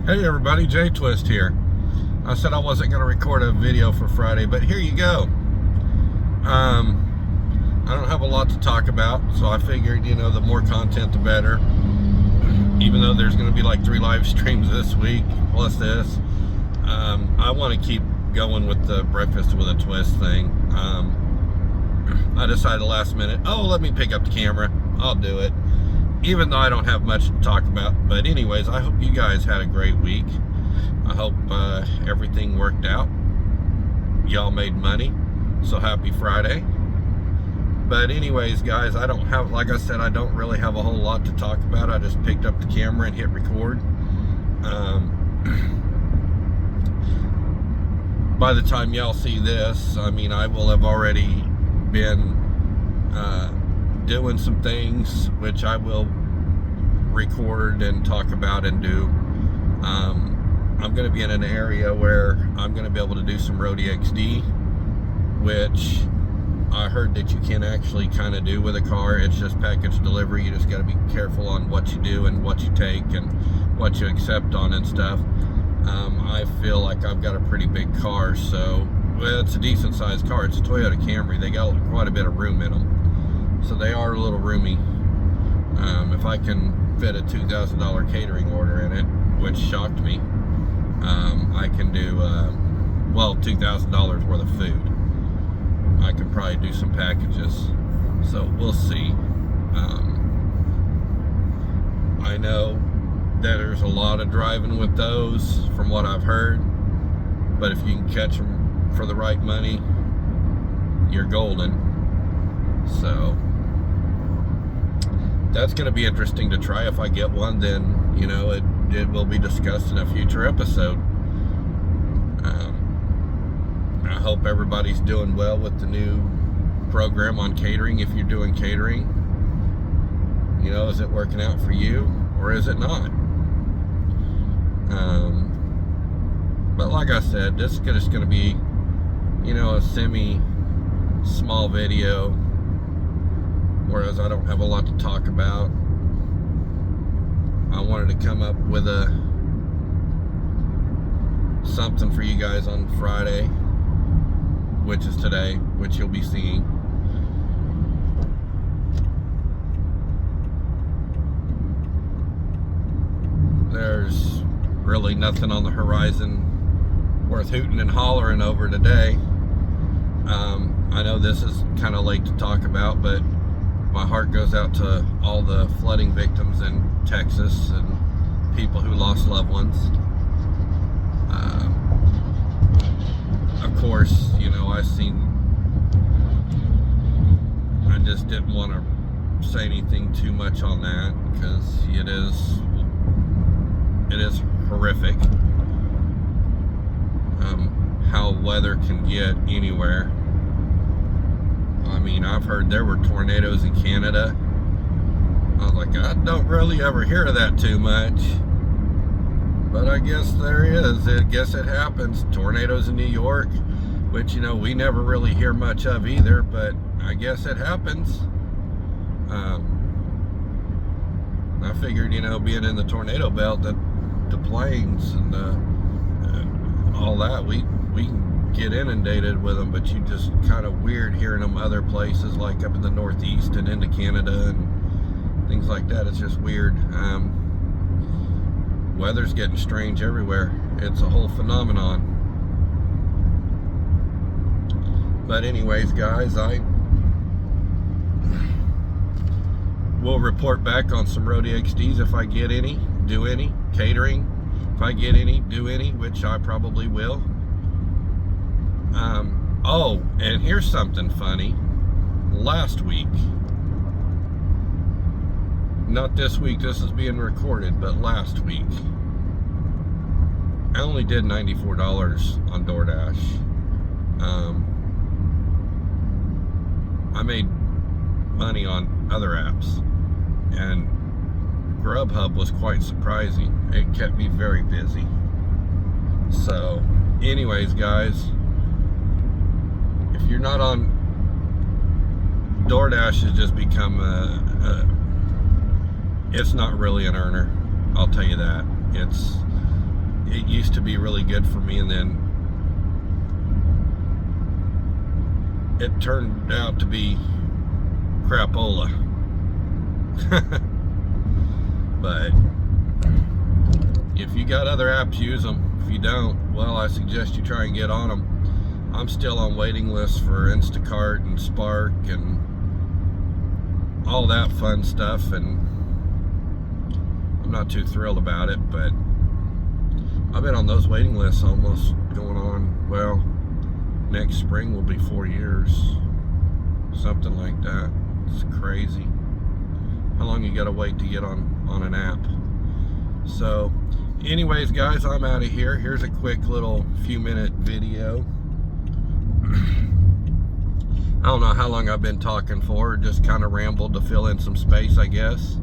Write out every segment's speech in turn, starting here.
Hey everybody, J Twist here. I said I wasn't going to record a video for Friday, but here you go. I don't have a lot to talk about, so I figured, the more content the better. Even though there's going to be like 3 live streams this week, plus this. I want to keep going with the Breakfast with a Twist thing. I decided last minute, let me pick up the camera. I'll do it. Even though I don't have much to talk about. But anyways, I hope you guys had a great week. I hope everything worked out. Y'all made money. So happy Friday. But anyways, guys, I don't have, like I said, I don't really have a whole lot to talk about. I just picked up the camera and hit record. By the time y'all see this, I will have already been doing some things which I will record and talk about and do. I'm going to be in an area where I'm going to be able to do some Road EXD, which I heard that you can actually kind of do with a car. It's just package delivery. You just got to be careful on what you do and what you take and what you accept on and stuff. I feel like I've got a pretty big car, so it's a decent sized car. It's a Toyota Camry. They got quite a bit of room in them. So they are a little roomy. If I can fit a $2,000 catering order in it, which shocked me, I can do, $2,000 worth of food. I can probably do some packages. So we'll see. I know that there's a lot of driving with those from what I've heard. But if you can catch them for the right money, you're golden. So that's going to be interesting to try. If I get one, then it will be discussed in a future episode. I hope everybody's doing well with the new program on catering. If you're doing catering, is it working out for you or is it not? But like I said, this is just going to be a semi-small video, whereas I don't have a lot to talk about. I wanted to come up with something for you guys on Friday, which is today, which you'll be seeing. There's really nothing on the horizon worth hooting and hollering over today. I know this is kind of late to talk about, but my heart goes out to all the flooding victims in Texas and people who lost loved ones. Of course, I just didn't want to say anything too much on that because it is horrific how weather can get anywhere. I've heard there were tornadoes in Canada. I was like, I don't really ever hear of that too much. But I guess there is. I guess it happens. Tornadoes in New York, which, we never really hear much of either, but I guess it happens. I figured, being in the tornado belt, that the planes and all that, we can get inundated with them, but you just kind of weird hearing them other places, like up in the Northeast and into Canada and things like that. It's just weird. Weather's getting strange everywhere. It's a whole phenomenon. But anyways, guys, I will report back on some Road EXDs if I get any, do any, catering, if I get any, do any, which I probably will. And here's something funny. Last week, not this week, this is being recorded, but last week, I only did $94 on DoorDash. I made money on other apps, and Grubhub was quite surprising. It kept me very busy. So, anyways, guys, if you're not on DoorDash, has just become it's not really an earner. I'll tell you that. it used to be really good for me, and then it turned out to be crapola. But if you got other apps, use them. If you don't, well, I suggest you try and get on them. I'm still on waiting lists for Instacart and Spark and all that fun stuff, and I'm not too thrilled about it, but I've been on those waiting lists almost going on, well, next spring will be 4 years, something like that. It's crazy how long you gotta wait to get on an app. So anyways, guys, I'm out of here. Here's a quick little few-minute video. I don't know how long I've been talking for, just kind of rambled to fill in some space, I guess.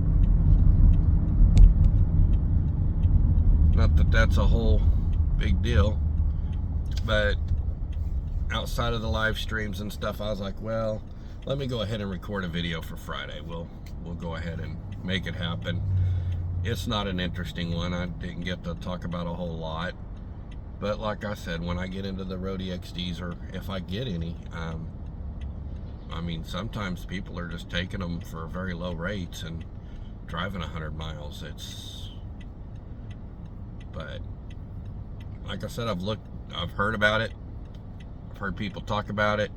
Not that that's a whole big deal, but outside of the live streams and stuff, I was like, well, let me go ahead and record a video for Friday. We'll go ahead and make it happen. It's not an interesting one. I didn't get to talk about a whole lot, but like I said, when I get into the Road EXDs, or if I get any, I mean, sometimes people are just taking them for very low rates and driving 100 miles. But like I said, I've heard about it. I've heard people talk about it.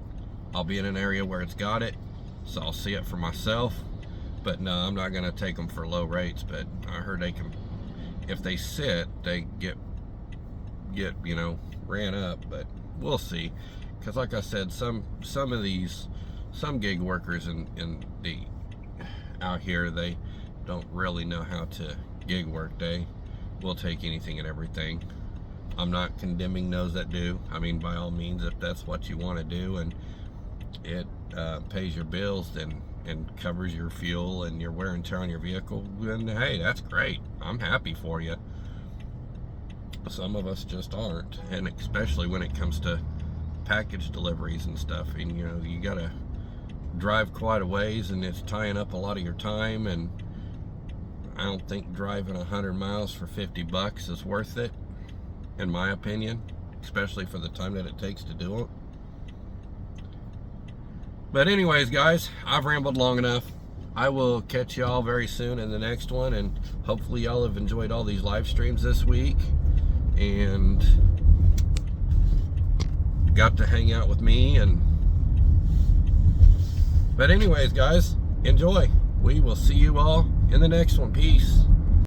I'll be in an area where it's got it, so I'll see it for myself. But no, I'm not gonna take them for low rates. But I heard they can, if they sit, they get you know, ran up. But we'll see, because like I said, some gig workers in the out here, they don't really know how to gig work. They will take anything and everything. I'm not condemning those that do. I mean, by all means, if that's what you want to do and it pays your bills and covers your fuel and your wear and tear on your vehicle, then hey, that's great. I'm happy for you. Some of us just aren't, and especially when it comes to package deliveries and stuff, and you know, you gotta drive quite a ways, and it's tying up a lot of your time, and I don't think driving 100 miles for 50 bucks is worth it, in my opinion, especially for the time that it takes to do it. But anyways, guys, I've rambled long enough. I will catch y'all very soon in the next one, and hopefully y'all have enjoyed all these live streams this week and got to hang out with me. But anyways, guys, enjoy. We will see you all in the next one. Peace.